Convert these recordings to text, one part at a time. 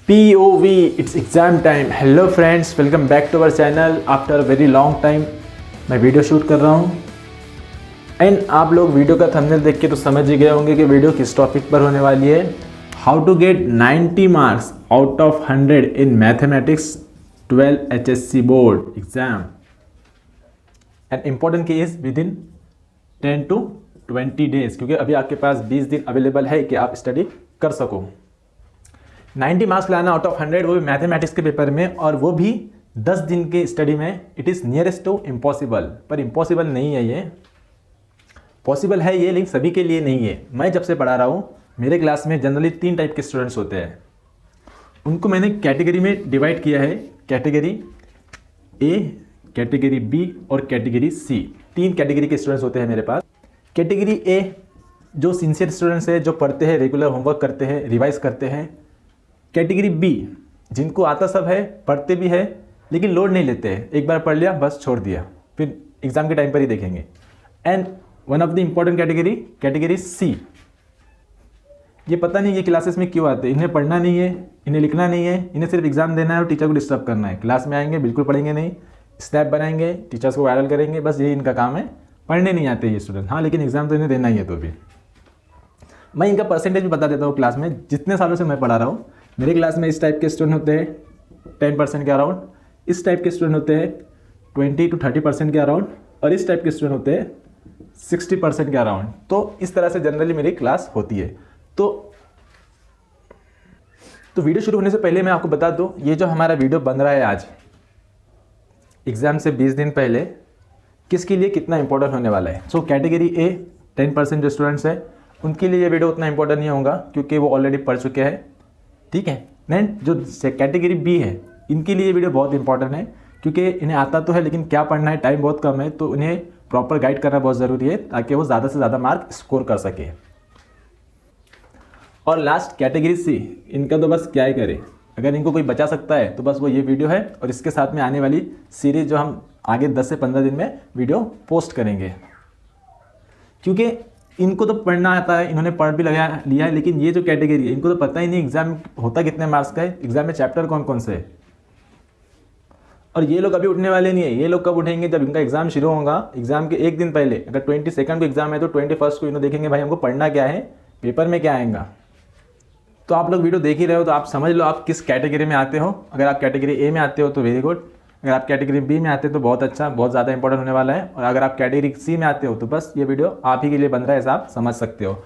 POV, it's exam time. Hello friends, welcome back to our channel. After very long time मैं video shoot कर रहा हूँ and आप लोग वीडियो का थंबनेल देख के तो समझ ही गए होंगे कि वीडियो किस टॉपिक पर होने वाली है। How to get 90 marks out of 100 in mathematics 12 HSC board exam and important key is within 10 to 20 days, क्योंकि अभी आपके पास 20 दिन अवेलेबल है कि आप स्टडी कर सको। 90 मार्क्स लाना आउट ऑफ 100, वो भी मैथमेटिक्स के पेपर में, और वो भी 10 दिन के स्टडी में। It is nearest to impossible, पर इम्पॉसिबल नहीं है ये। पॉसिबल है ये, लेकिन सभी के लिए नहीं है। मैं जब से पढ़ा रहा हूँ मेरे क्लास में जनरली 3 टाइप के स्टूडेंट्स होते हैं। उनको मैंने कैटेगरी में डिवाइड किया है, कैटेगरी ए, कैटेगरी बी और कैटेगरी सी। 3 कैटेगरी के स्टूडेंट्स होते हैं मेरे पास। कैटेगरी ए जो सिंसियर स्टूडेंट्स हैं, जो पढ़ते हैं, रेगुलर होमवर्क करते हैं, रिवाइज करते हैं। कैटेगरी बी जिनको आता सब है, पढ़ते भी है, लेकिन लोड नहीं लेते हैं। एक बार पढ़ लिया बस छोड़ दिया, फिर एग्जाम के टाइम पर ही देखेंगे। And one of the important category, category C. ये पता नहीं ये क्लासेस में क्यों आते हैं। इन्हें पढ़ना नहीं है, इन्हें लिखना नहीं है, इन्हें सिर्फ एग्जाम देना है और टीचर को डिस्टर्ब करना है। क्लास में आएंगे बिल्कुल पढ़ेंगे नहीं, स्नैप बनाएंगे, टीचर्स को वायरल करेंगे, बस यही इनका काम है। पढ़ने नहीं आते ये स्टूडेंट, हाँ, लेकिन एग्जाम तो इन्हें देना ही है। तो भी मैं इनका परसेंटेज भी बता देता हूँ। क्लास में जितने सालों से मैं पढ़ा रहा हूँ, मेरे क्लास में इस टाइप के स्टूडेंट होते हैं 10% के अराउंड, इस टाइप के स्टूडेंट होते हैं 20 to 30% के अराउंड, और इस टाइप के स्टूडेंट होते हैं 60% के अराउंड। तो इस तरह से जनरली मेरी क्लास होती है। तो वीडियो शुरू होने से पहले मैं आपको बता दूं, ये जो हमारा वीडियो बन रहा है आज एग्ज़ाम से 20 दिन पहले, किसके लिए कितना इंपॉर्टेंट होने वाला है। सो कैटेगरी ए 10% जो स्टूडेंट्स हैं उनके लिए ये वीडियो उतना इंपॉर्टेंट नहीं होगा, क्योंकि वो ऑलरेडी पढ़ चुके हैं, ठीक है। देन जो कैटेगरी बी है, इनके लिए वीडियो बहुत इंपॉर्टेंट है, क्योंकि इन्हें आता तो है लेकिन क्या पढ़ना है, टाइम बहुत कम है, तो उन्हें प्रॉपर गाइड करना बहुत ज़रूरी है ताकि वो ज़्यादा से ज़्यादा मार्क स्कोर कर सके। और लास्ट कैटेगरी सी, इनका तो बस क्या ही करे। अगर इनको कोई बचा सकता है तो बस वो ये वीडियो है, और इसके साथ में आने वाली सीरीज़ जो हम आगे 10 से 15 दिन में वीडियो पोस्ट करेंगे। क्योंकि इनको तो पढ़ना आता है, इन्होंने पढ़ भी लगा लिया है, लेकिन ये जो कैटेगरी है इनको तो पता ही नहीं एग्जाम होता कितने मार्क्स का है, एग्जाम में चैप्टर कौन कौन से है। और ये लोग अभी उठने वाले नहीं है। ये लोग कब उठेंगे, जब इनका एग्जाम शुरू होगा। एग्जाम के एक दिन पहले, अगर 22 को एग्जाम है तो 21 को इन्होंने देखेंगे भाई हमको पढ़ना क्या है, पेपर में क्या आएगा। तो आप लोग वीडियो देख ही रहे हो तो आप समझ लो आप किस कैटेगरी में आते हो। अगर आप कैटेगरी ए में आते हो तो वेरी गुड, अगर आप कैटेगरी बी में आते हो तो बहुत अच्छा, बहुत ज़्यादा इंपॉर्टेंट होने वाला है, और अगर आप कैटेगरी सी में आते हो तो बस ये वीडियो आप ही के लिए बन रहा है, ऐसा आप समझ सकते हो।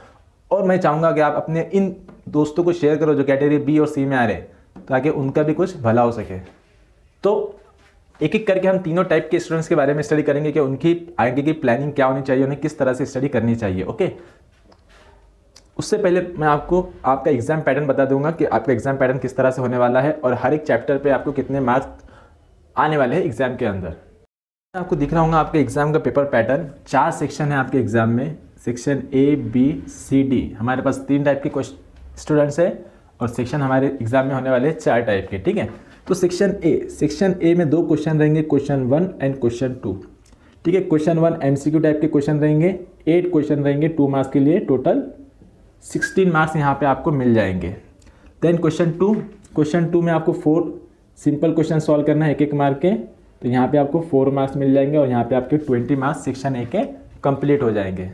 और मैं चाहूँगा कि आप अपने इन दोस्तों को शेयर करो जो कैटेगरी बी और सी में आ रहे हैं, ताकि उनका भी कुछ भला हो सके। तो एक एक करके हम तीनों टाइप के स्टूडेंट्स के बारे में स्टडी करेंगे कि उनकी आगे की प्लानिंग क्या होनी चाहिए, उन्हें किस तरह से स्टडी करनी चाहिए। ओके, उससे पहले मैं आपको आपका एग्जाम पैटर्न बता दूंगा कि आपका एग्जाम पैटर्न किस तरह से होने वाला है, और हर एक चैप्टर पे आपको कितने मार्क्स आने वाले हैं एग्जाम के अंदर। आपको दिख रहा होगा आपके एग्जाम का पेपर पैटर्न। 4 सेक्शन है आपके एग्जाम में, section A, B, C, D. हमारे पास 3 टाइप के स्टूडेंट्स हैं, और सेक्शन हमारे एग्जाम में होने वाले 4 टाइप के, ठीक है। तो सेक्शन ए में 2 क्वेश्चन रहेंगे, क्वेश्चन 1 एंड क्वेश्चन 2, ठीक है। क्वेश्चन 1 MCQ टाइप के क्वेश्चन रहेंगे, 8 क्वेश्चन रहेंगे 2 मार्क्स के लिए, टोटल 16 मार्क्स यहाँ पे आपको मिल जाएंगे। देन क्वेश्चन 2 में आपको 4 सिंपल क्वेश्चन सॉल्व करना है, 1-1 मार्क के। तो यहाँ पे आपको 4 मार्क्स मिल जाएंगे, और यहाँ पे आपके 20 मार्क्स सेक्शन ए के कंप्लीट हो जाएंगे।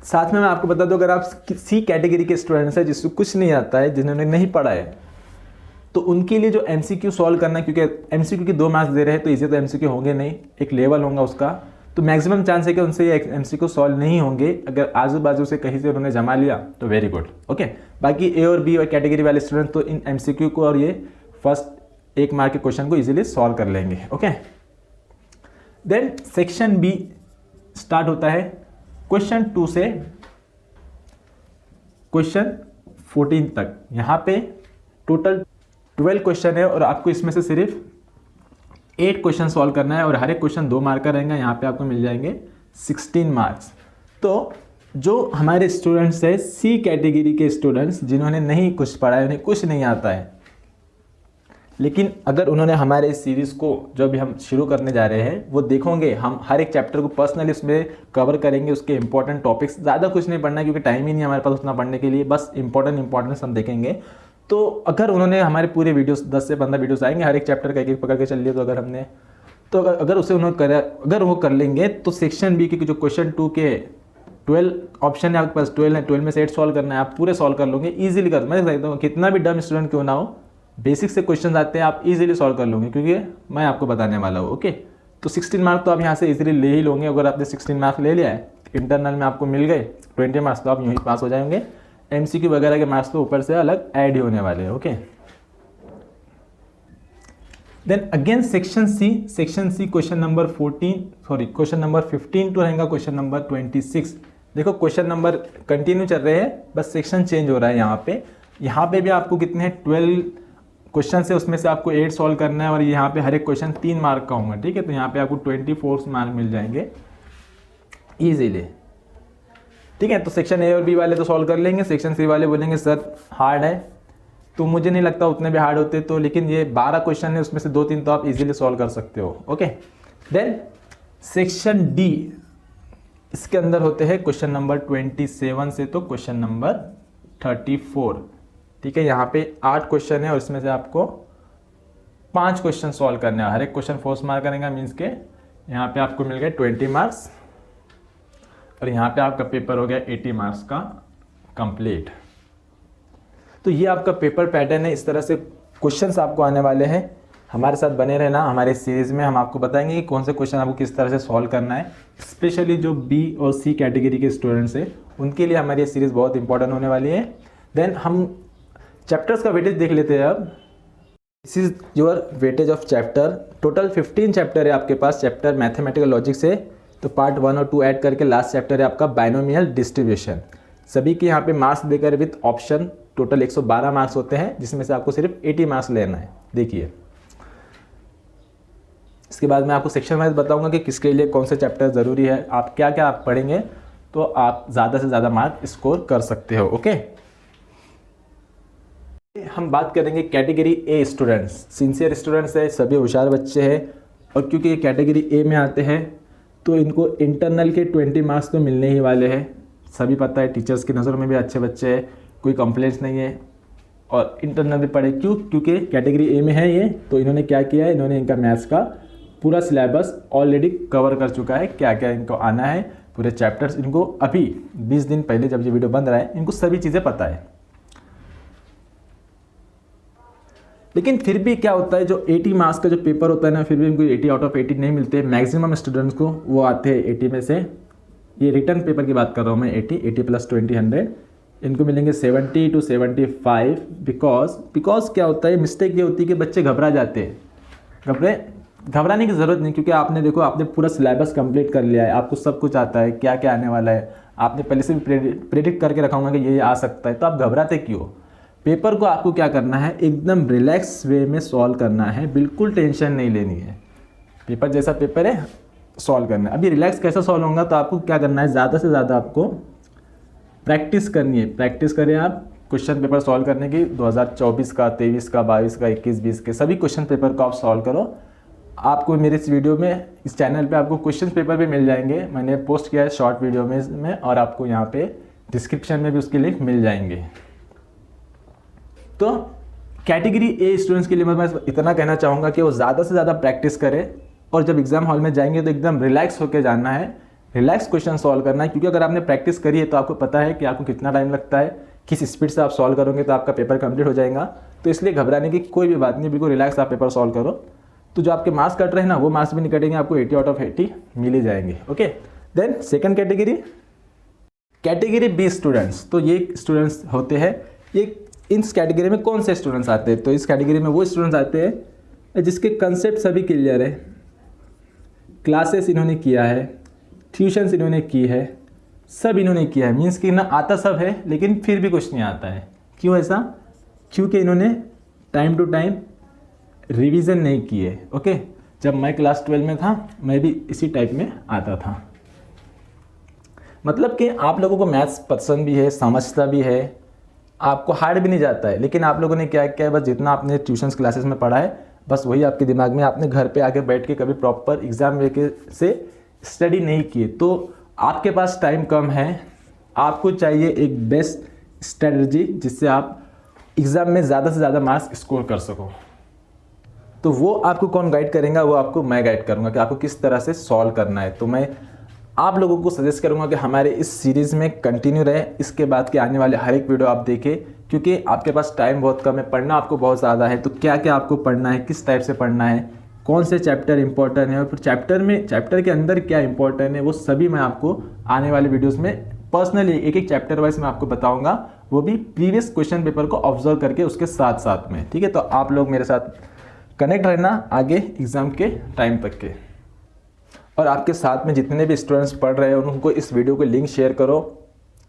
साथ में मैं आपको बता दूं, अगर आप सी कैटेगरी के स्टूडेंट्स हैं जिसको कुछ नहीं आता है, जिन्होंने नहीं पढ़ा है, तो उनके लिए जो MCQ सॉल्व करना है, क्योंकि MCQ के 2 मार्क्स दे रहे हैं तो इसे तो MCQ होंगे नहीं, एक लेवल होगा उसका, तो मैक्सिमम चांस है कि उनसे ये MCQ सॉल्व नहीं होंगे। अगर आजू बाजू से कहीं से उन्होंने जमा लिया तो वेरी गुड, ओके। बाकी ए और बी और कैटेगरी वाले स्टूडेंट तो इन MCQ को और ये फर्स्ट 1 मार्क के क्वेश्चन को इजीली सॉल्व कर लेंगे, okay. Then section B start होता है क्वेश्चन 2 से क्वेश्चन 14 तक। यहाँ पे टोटल 12 क्वेश्चन है, और आपको इसमें से सिर्फ 8 क्वेश्चन सॉल्व करना है, और हर एक क्वेश्चन 2 मार्क का रहेगा। यहाँ पे आपको मिल जाएंगे 16 मार्क्स। तो जो हमारे स्टूडेंट्स हैं सी कैटेगरी के स्टूडेंट्स, जिन्होंने नहीं कुछ पढ़ा है, उन्हें कुछ नहीं आता है, लेकिन अगर उन्होंने हमारे इस सीरीज़ को जो अभी हम शुरू करने जा रहे हैं वो देखोगे, हम हर एक चैप्टर को पर्सनली उसमें कवर करेंगे, उसके इंपॉर्टेंट टॉपिक्स। ज़्यादा कुछ नहीं पढ़ना है क्योंकि टाइम ही नहीं हमारे पास उतना पढ़ने के लिए, बस इंपॉर्टेंट हम देखेंगे। तो अगर उन्होंने हमारे पूरे वीडियोस 10 से 15 वीडियोस आएंगे, हर एक चैप्टर का एक एक पकड़ के चल लिए, तो अगर हमने तो अगर उसे उन्होंने अगर वो कर लेंगे तो सेक्शन बी के जो क्वेश्चन 2 के 12 ऑप्शन है आपके पास, 12 है, 12 में से 8 सॉल्व करना है, आप पूरे सॉल्व कर लोगे ईजिली। कर मैं कहता हूँ कितना भी डम स्टूडेंट क्यों ना हो, बेसिक से क्वेश्चन आते हैं आप इजीली सॉल्व कर लोगे, क्योंकि मैं आपको बताने वाला हूँ। ओके, तो 16 मार्क्स तो आप यहाँ से इजीली ले ही लोगे। अगर आपने 16 मार्क्स ले लिया है, इंटरनल में आपको मिल गए 20 मार्क्स, तो आप यूँ ही पास हो जाएंगे। MCQ वगैरह के मार्क्स तो ऊपर से अलग ऐड ही होने वाले हैं। Okay, then again section C question number 15 to रहेगा क्वेश्चन नंबर 26। देखो क्वेश्चन नंबर कंटिन्यू चल रहे हैं, बस सेक्शन चेंज हो रहा है। यहाँ पे भी आपको कितने 12 क्वेश्चन है, उसमें से आपको 8 सॉल्व करना है, और यहाँ पे हर एक क्वेश्चन 3 मार्क का होगा। ठीक है, तो यहाँ पे आपको 24 मार्क मिल जाएंगे इजीली। ठीक है, तो सेक्शन ए और बी वाले तो सॉल्व कर लेंगे, सेक्शन सी वाले बोलेंगे सर हार्ड है, तो मुझे नहीं लगता उतने भी हार्ड होते, तो लेकिन ये 12 क्वेश्चन है, उसमें से 2-3 तो आप इजीली सॉल्व कर सकते हो। ओके, देन सेक्शन डी, इसके अंदर होते हैं क्वेश्चन नंबर 27 से तो क्वेश्चन नंबर 34। ठीक है, यहाँ पे 8 क्वेश्चन है और इसमें से आपको 5 क्वेश्चन सॉल्व करने हैं। हर एक क्वेश्चन 4 मार्क करेंगे, मीन्स के यहाँ पे आपको मिल गए 20 मार्क्स, और यहाँ पे आपका पेपर हो गया 80 मार्क्स का कंप्लीट। तो ये आपका पेपर पैटर्न है, इस तरह से क्वेश्चंस आपको आने वाले हैं। हमारे साथ बने रहना, हमारे सीरीज़ में हम आपको बताएंगे कि कौन से क्वेश्चन आपको किस तरह से सॉल्व करना है। स्पेशली जो बी और सी कैटेगरी के स्टूडेंट्स हैं उनके लिए हमारी ये सीरीज़ बहुत इंपॉर्टेंट होने वाली है। देन हम चैप्टर्स का वेटेज देख लेते हैं अब। This is your weightage of chapter. Total 15 chapter है आपके पास। चैप्टर मैथमेटिकल लॉजिक से तो पार्ट 1 और 2 ऐड करके लास्ट चैप्टर है आपका बाइनोमियल डिस्ट्रीब्यूशन। सभी के यहाँ पे मार्क्स देकर विथ ऑप्शन टोटल 112 मार्क्स होते हैं, जिसमें से आपको सिर्फ 80 मार्क्स लेना है। देखिए, इसके बाद मैं आपको सेक्शन वाइज बताऊंगा कि किसके लिए कौन से चैप्टर ज़रूरी है, आप क्या क्या आप पढ़ेंगे तो आप ज़्यादा से ज़्यादा मार्क स्कोर कर सकते हो। ओके, हम बात करेंगे category A students. Sincere students है, सभी होशियार बच्चे हैं, और क्योंकि ये कैटेगरी ए में आते हैं तो इनको इंटरनल के 20 मार्क्स तो मिलने ही वाले हैं। सभी पता है, टीचर्स की नज़रों में भी अच्छे बच्चे हैं, कोई कंप्लेंट्स नहीं है, और इंटरनल भी पढ़े क्योंकि कैटेगरी ए में है ये। तो इन्होंने क्या किया है, इन्होंने इनका मैथ्स का पूरा सिलेबस ऑलरेडी कवर कर चुका है, क्या क्या इनको आना है, पूरे चैप्टर्स इनको अभी 20 दिन पहले जब ये वीडियो बन रहा है इनको सभी चीज़ें पता है। लेकिन फिर भी क्या होता है, जो 80 मार्क्स का जो पेपर होता है ना, फिर भी इनको 80 आउट ऑफ 80 नहीं मिलते। मैक्सिमम स्टूडेंट्स को वो आते हैं 80 में से। ये रिटर्न पेपर की बात कर रहा हूँ मैं, 80 प्लस 20 100, इनको मिलेंगे 70 to 75। बिकॉज क्या होता है, मिस्टेक ये होती है कि बच्चे घबरा जाते हैं। घबराने की ज़रूरत नहीं, क्योंकि आपने देखो आपने पूरा सिलेबस कंप्लीट कर लिया है, आपको सब कुछ आता है, क्या क्या आने वाला है, आपने पहले से भी प्रेडिक्ट करके रखा होगा कि ये आ सकता है, तो आप घबराते क्यों। पेपर को आपको क्या करना है, एकदम रिलैक्स वे में सॉल्व करना है, बिल्कुल टेंशन नहीं लेनी है। पेपर जैसा पेपर है, सॉल्व करना है। अभी रिलैक्स कैसे सॉल्व होगा, तो आपको क्या करना है, ज़्यादा से ज़्यादा आपको प्रैक्टिस करनी है। प्रैक्टिस करें आप क्वेश्चन पेपर सॉल्व करने की, 2024 का, 23 का, 22 का, 21, 20 के सभी क्वेश्चन पेपर को आप सॉल्व करो। आपको मेरे इस वीडियो में, इस चैनल पे आपको क्वेश्चन पेपर भी मिल जाएंगे, मैंने पोस्ट किया है शॉर्ट वीडियो में, और आपको यहाँ पे डिस्क्रिप्शन में भी उसके लिंक मिल जाएंगे। तो कैटेगरी ए स्टूडेंट्स के लिए मैं बस इतना कहना चाहूँगा कि वो ज़्यादा से ज़्यादा प्रैक्टिस करें, और जब एग्जाम हॉल में जाएंगे तो एकदम रिलैक्स होकर जाना है, रिलैक्स क्वेश्चन सॉल्व करना है। क्योंकि अगर आपने प्रैक्टिस करी है तो आपको पता है कि आपको कितना टाइम लगता है, किस स्पीड से आप सॉल्व करोगे तो आपका पेपर कंप्लीट हो जाएगा। तो इसलिए घबराने की कोई भी बात नहीं, बिल्कुल रिलैक्स आप पेपर सॉल्व करो, तो जो आपके मार्क्स कट रहे हैं ना, वो मार्क्स भी नहीं कटेंगे, आपको 80 आउट ऑफ 80 मिल ही जाएंगे। Okay, then second category B students. तो ये स्टूडेंट्स होते हैं, ये इस कैटेगरी में कौन से स्टूडेंट्स आते हैं, तो इस कैटेगरी में वो स्टूडेंट्स आते हैं जिसके कंसेप्ट सभी क्लियर है, क्लासेस इन्होंने किया है, ट्यूशन्स इन्होंने की है, सब इन्होंने किया है। मीन्स कि ना आता सब है लेकिन फिर भी कुछ नहीं आता है। क्यों ऐसा, क्योंकि इन्होंने टाइम टू टाइम रिवीजन नहीं किए। ओके, जब मैं क्लास 12 में था मैं भी इसी टाइप में आता था। मतलब कि आप लोगों को मैथ्स पसंद भी है, समझता भी है, आपको हार्ड भी नहीं जाता है, लेकिन आप लोगों ने क्या किया है, बस जितना आपने ट्यूशन्स क्लासेस में पढ़ा है बस वही आपके दिमाग में, आपने घर पे आके बैठ के कभी प्रॉपर एग्जाम लेके से स्टडी नहीं किए। तो आपके पास टाइम कम है, आपको चाहिए एक बेस्ट स्ट्रेटजी जिससे आप एग्ज़ाम में ज़्यादा से ज़्यादा मार्क्स स्कोर कर सको। तो वो आपको कौन गाइड करेगा, वो आपको मैं गाइड करूँगा कि आपको किस तरह से सॉल्व करना है। तो मैं आप लोगों को सजेस्ट करूँगा कि हमारे इस सीरीज़ में कंटिन्यू रहे, इसके बाद के आने वाले हर एक वीडियो आप देखें, क्योंकि आपके पास टाइम बहुत कम है, पढ़ना आपको बहुत ज़्यादा है। तो क्या क्या आपको पढ़ना है, किस टाइप से पढ़ना है, कौन से चैप्टर इंपॉर्टेंट है और फिर चैप्टर के अंदर क्या इंपॉर्टेंट है, वो सभी मैं आपको आने वाले वीडियोज़ में पर्सनली एक एक चैप्टर वाइज मैं आपको बताऊँगा, वो भी प्रीवियस क्वेश्चन पेपर को ऑब्जर्व करके उसके साथ साथ में। ठीक है, तो आप लोग मेरे साथ कनेक्ट रहना आगे एग्ज़ाम के टाइम तक के। और आपके साथ में जितने भी स्टूडेंट्स पढ़ रहे हैं उनको इस वीडियो को लिंक शेयर करो,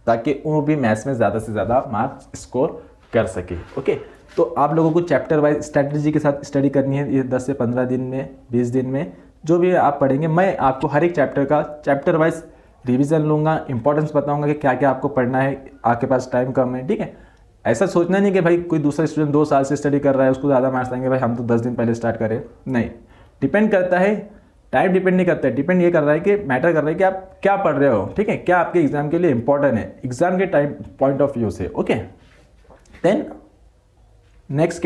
ताकि वो भी मैथ्स में ज़्यादा से ज़्यादा मार्क्स स्कोर कर सके। ओके, तो आप लोगों को चैप्टर वाइज स्ट्रैटेजी के साथ स्टडी करनी है। ये 10 से 15 दिन में, 20 दिन में जो भी आप पढ़ेंगे, मैं आपको हर एक चैप्टर का चैप्टर वाइज रिवीजन लूँगा, इंपॉर्टेंस बताऊँगा कि क्या क्या आपको पढ़ना है। आपके पास टाइम कम है, ठीक है। ऐसा सोचना नहीं कि भाई कोई दूसरा स्टूडेंट 2 साल से स्टडी कर रहा है उसको ज़्यादा मार्क्स आएंगे, भाई हम तो 10 दिन पहले स्टार्ट करें। नहीं, डिपेंड करता है, टाइम डिपेंड नहीं करता है, डिपेंड ये कर रहा है कि मैटर कर रहा है कि आप क्या पढ़ रहे हो, ठीक है, क्या आपके एग्जाम के लिए इंपॉर्टेंट है, एग्जाम के टाइम पॉइंट ऑफ व्यू से। Okay, then next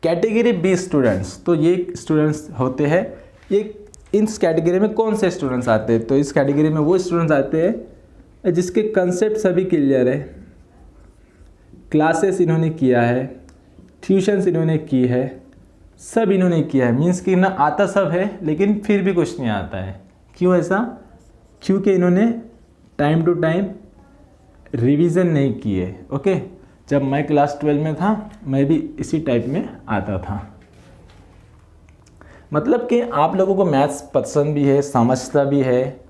category B students. तो ये स्टूडेंट्स होते हैं, ये इस कैटेगरी में कौन से स्टूडेंट्स आते हैं, तो इस कैटेगरी में वो स्टूडेंट्स आते हैं जिसके कंसेप्ट सभी क्लियर है, क्लासेस इन्होंने किया है, ट्यूशन्स इन्होंने की है, सब इन्होंने किया है, मीन्स कि ना आता सब है लेकिन फिर भी कुछ नहीं आता है। क्यों ऐसा? क्योंकि इन्होंने टाइम टू टाइम रिवीजन नहीं किए। ओके, जब मैं क्लास 12 में था मैं भी इसी टाइप में आता था। मतलब कि आप लोगों को मैथ्स पसंद भी है, समझता भी है,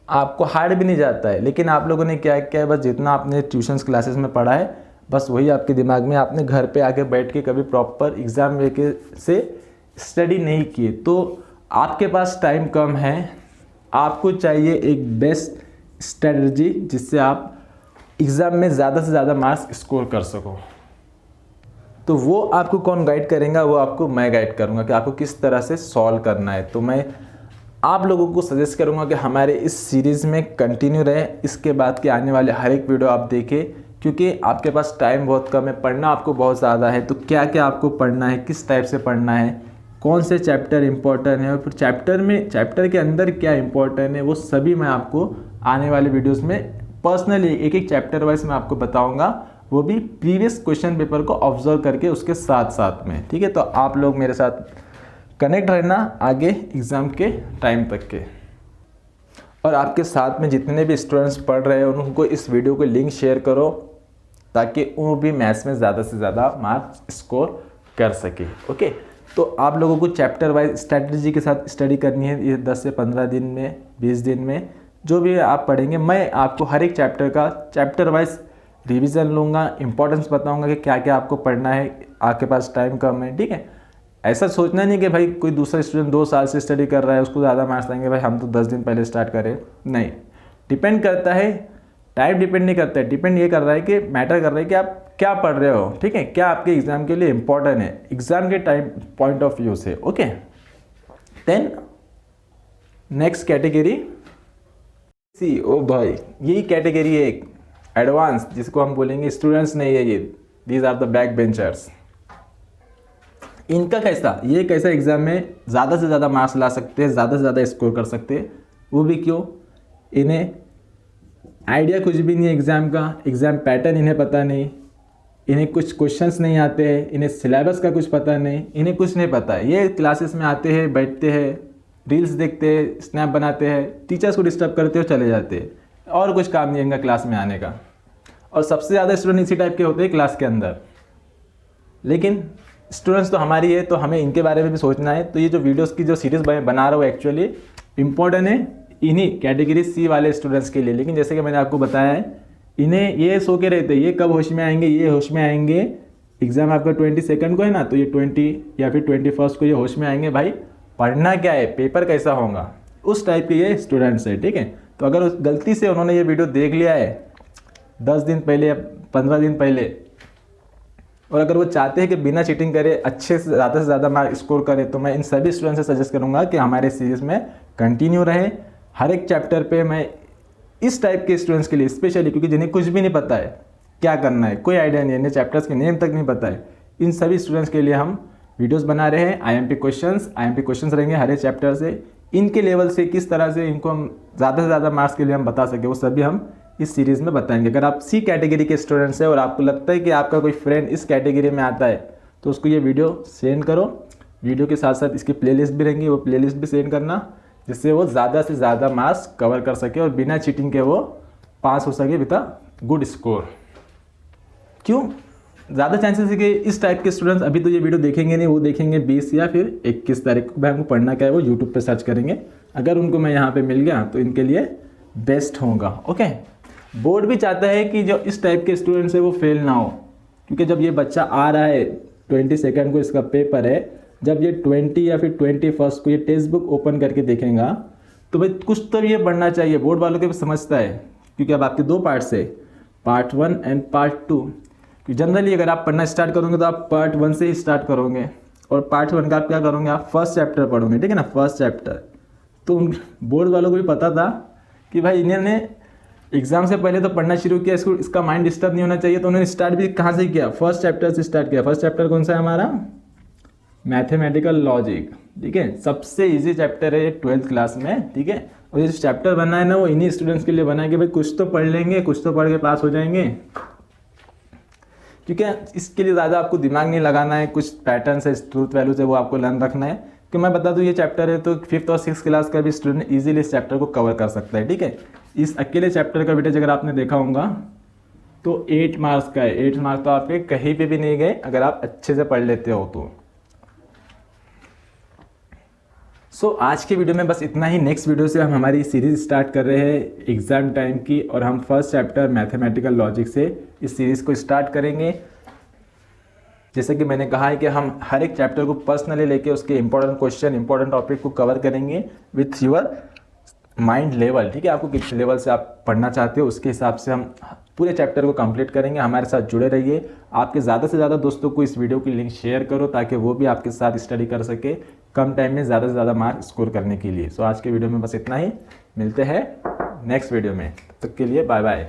आपको हार्ड भी नहीं जाता है, लेकिन आप लोगों ने क्या किया है, बस जितना आपने ट्यूशन्स क्लासेस में पढ़ा है बस वही आपके दिमाग में, आपने घर पे आके बैठ के कभी प्रॉपर एग्ज़ाम लेके से स्टडी नहीं किए। तो आपके पास टाइम कम है, आपको चाहिए एक बेस्ट स्ट्रेटजी जिससे आप एग्ज़ाम में ज़्यादा से ज़्यादा मार्क्स स्कोर कर सको। तो वो आपको कौन गाइड करेगा, वो आपको मैं गाइड करूँगा कि आपको किस तरह से सॉल्व करना है। तो मैं आप लोगों को सजेस्ट करूँगा कि हमारे इस सीरीज़ में कंटिन्यू रहे, इसके बाद के आने वाले हर एक वीडियो आप देखें, क्योंकि आपके पास टाइम बहुत कम है, पढ़ना आपको बहुत ज़्यादा है। तो क्या क्या आपको पढ़ना है, किस टाइप से पढ़ना है, कौन से चैप्टर इंपॉर्टेंट है और फिर चैप्टर के अंदर क्या इंपॉर्टेंट है, वो सभी मैं आपको आने वाले वीडियोस में पर्सनली एक एक चैप्टर वाइज मैं आपको बताऊंगा, वो भी प्रीवियस क्वेश्चन पेपर को ऑब्जर्व करके उसके साथ साथ में। ठीक है, तो आप लोग मेरे साथ कनेक्ट रहना आगे एग्ज़ाम के टाइम तक के। और आपके साथ में जितने भी स्टूडेंट्स पढ़ रहे हैं उनको इस वीडियो को लिंक शेयर करो, ताकि वो भी मैथ्स में ज़्यादा से ज़्यादा मार्क्स स्कोर कर सके। ओके, तो आप लोगों को चैप्टर वाइज स्ट्रैटेजी के साथ स्टडी करनी है। ये 10 से 15 दिन में, 20 दिन में जो भी आप पढ़ेंगे, मैं आपको हर एक चैप्टर का चैप्टर वाइज रिवीजन लूँगा, इंपॉर्टेंस बताऊँगा कि क्या क्या आपको पढ़ना है। आपके पास टाइम कम है, ठीक है। ऐसा सोचना नहीं कि भाई कोई दूसरा स्टूडेंट 2 साल से स्टडी कर रहा है उसको ज़्यादा मार्क्स आएंगे, भाई हम तो 10 दिन पहले स्टार्ट करें। नहीं, डिपेंड करता है, टाइम डिपेंड नहीं करता है, डिपेंड ये कर रहा है कि मैटर कर रहा है कि आप क्या पढ़ रहे हो, ठीक है, क्या आपके एग्जाम के लिए इंपॉर्टेंट है, एग्जाम के टाइम पॉइंट ऑफ व्यू से। Okay, then next category C. ओ भाई, यही कैटेगरी है एडवांस, जिसको हम बोलेंगे स्टूडेंट्स नहीं है ये, these are the back benchers. इनका कैसा एग्जाम में ज़्यादा से ज़्यादा मार्क्स ला सकते हैं, ज़्यादा से ज़्यादा स्कोर कर सकते हैं। वो भी क्यों? इन्हें आइडिया कुछ भी नहीं है एग्ज़ाम का, एग्ज़ाम पैटर्न इन्हें पता नहीं, इन्हें कुछ क्वेश्चंस नहीं आते हैं, इन्हें सिलेबस का कुछ पता नहीं, इन्हें कुछ नहीं पता है। ये क्लासेस में आते हैं, बैठते हैं, रील्स देखते हैं, स्नैप बनाते हैं, टीचर्स को डिस्टर्ब करते हो, चले जाते हैं, और कुछ काम नहीं इनका क्लास में आने का। और सबसे ज़्यादा स्टूडेंट इसी टाइप के होते हैं क्लास के अंदर। लेकिन स्टूडेंट्स तो हमारी है, तो हमें इनके बारे में भी सोचना है। तो ये जो वीडियोस की जो सीरीज़ बना रहा हूँ एक्चुअली इम्पोर्टेंट है इन्हीं कैटेगरी सी वाले स्टूडेंट्स के लिए। लेकिन जैसे कि मैंने आपको बताया है, इन्हें ये सो के रहते हैं, ये कब होश में आएंगे, ये होश में आएंगे एग्ज़ाम आपका 22 को है ना, तो ये 20 या फिर 21 को ये होश में आएंगे, भाई पढ़ना क्या है, पेपर कैसा होगा, उस टाइप के ये स्टूडेंट्स है। ठीक है, तो अगर गलती से उन्होंने ये वीडियो देख लिया है 10 दिन पहले या 15 दिन पहले, और अगर वो चाहते हैं कि बिना चीटिंग करे अच्छे से ज़्यादा मार्क्स स्कोर करें, तो मैं इन सभी स्टूडेंट्स से सजेस्ट करूँगा कि हमारे सीरीज़ में कंटिन्यू रहें। हर एक चैप्टर पे मैं इस टाइप के स्टूडेंट्स के लिए स्पेशली, क्योंकि जिन्हें कुछ भी नहीं पता है, क्या करना है, कोई आइडिया नहीं है, इन्हें चैप्टर्स के नेम तक नहीं पता है, इन सभी स्टूडेंट्स के लिए हम वीडियोस बना रहे हैं। आईएमपी क्वेश्चंस रहेंगे हर एक चैप्टर से, इनके लेवल से किस तरह से इनको हम ज़्यादा से ज़्यादा मार्क्स के लिए हम बता सके, वो सभी हम इस सीरीज़ में बताएंगे। अगर आप सी कैटेगरी के स्टूडेंट्स हैं और आपको लगता है कि आपका कोई फ्रेंड इस कैटेगरी में आता है तो उसको ये वीडियो सेंड करो। वीडियो के साथ साथ इसकी प्लेलिस्ट भी रहेंगी, वो प्लेलिस्ट भी सेंड करना, जिससे वो ज़्यादा से ज़्यादा मार्क्स कवर कर सके और बिना चीटिंग के वो पास हो सके विद अ गुड स्कोर। क्यों? ज़्यादा चांसेस है कि इस टाइप के स्टूडेंट्स अभी तो ये वीडियो देखेंगे नहीं, वो देखेंगे 20 या फिर 21 तारीख को। भाई हमको पढ़ना क्या है वो यूट्यूब पे सर्च करेंगे, अगर उनको मैं यहाँ पे मिल गया तो इनके लिए बेस्ट होगा। ओके, बोर्ड भी चाहता है कि जो इस टाइप के स्टूडेंट्स है वो फेल ना हो, क्योंकि जब ये बच्चा आ रहा है 22 को इसका पेपर है, जब ये 20 या फिर 21 को ये टेक्स्ट बुक ओपन करके देखेगा तो भाई कुछ तो ये पढ़ना चाहिए। बोर्ड वालों के भी समझता है, क्योंकि अब आपके 2 पार्ट्स है, पार्ट 1 एंड पार्ट 2। जनरली अगर आप पढ़ना स्टार्ट करोगे तो आप पार्ट 1 से ही स्टार्ट करोगे, और पार्ट 1 का आप क्या करोगे, आप फर्स्ट चैप्टर पढ़ोगे, ठीक है ना, फर्स्ट चैप्टर। तो बोर्ड वालों को भी पता था कि भाई इन्होंने एग्जाम से पहले तो पढ़ना शुरू किया, इसका माइंड डिस्टर्ब नहीं होना चाहिए, तो उन्होंने स्टार्ट भी कहाँ से किया, फर्स्ट चैप्टर से स्टार्ट किया। फर्स्ट चैप्टर कौन सा है हमारा, मैथमेटिकल लॉजिक, ठीक है, सबसे इजी चैप्टर है ये 12th क्लास में, ठीक है। और ये जो चैप्टर बना है ना वो इन्हीं स्टूडेंट्स के लिए बना है कि भाई कुछ तो पढ़ लेंगे, कुछ तो पढ़ के पास हो जाएंगे, क्योंकि इसके लिए ज़्यादा आपको दिमाग नहीं लगाना है, कुछ पैटर्न्स है, ट्रूथ वैल्यूज है, वो आपको लर्न रखना है। कि मैं बता दूं ये चैप्टर है तो 5th और 6th क्लास का भी स्टूडेंट इजीली इस चैप्टर को कवर कर सकता है, ठीक है। इस अकेले चैप्टर का वेटेज अगर आपने देखा होगा तो 8 मार्क्स का है। 8 मार्क्स तो आपके कहीं पे भी नहीं गए अगर आप अच्छे से पढ़ लेते हो तो। सो आज के वीडियो में बस इतना ही। नेक्स्ट वीडियो से हम हमारी सीरीज स्टार्ट कर रहे हैं एग्जाम टाइम की, और हम फर्स्ट चैप्टर मैथमेटिकल लॉजिक से इस सीरीज को स्टार्ट करेंगे। जैसे कि मैंने कहा है कि हम हर एक चैप्टर को पर्सनली लेके उसके इंपॉर्टेंट क्वेश्चन, इंपॉर्टेंट टॉपिक को कवर करेंगे विथ योर माइंड लेवल, ठीक है। आपको किस लेवल से आप पढ़ना चाहते हो उसके हिसाब से हम पूरे चैप्टर को कंप्लीट करेंगे। हमारे साथ जुड़े रहिए। आपके ज़्यादा से ज़्यादा दोस्तों को इस वीडियो की लिंक शेयर करो ताकि वो भी आपके साथ स्टडी कर सके कम टाइम में ज़्यादा से ज़्यादा मार्क स्कोर करने के लिए। सो आज के वीडियो में बस इतना ही, मिलते हैं नेक्स्ट वीडियो में, तब तक के लिए बाय बाय।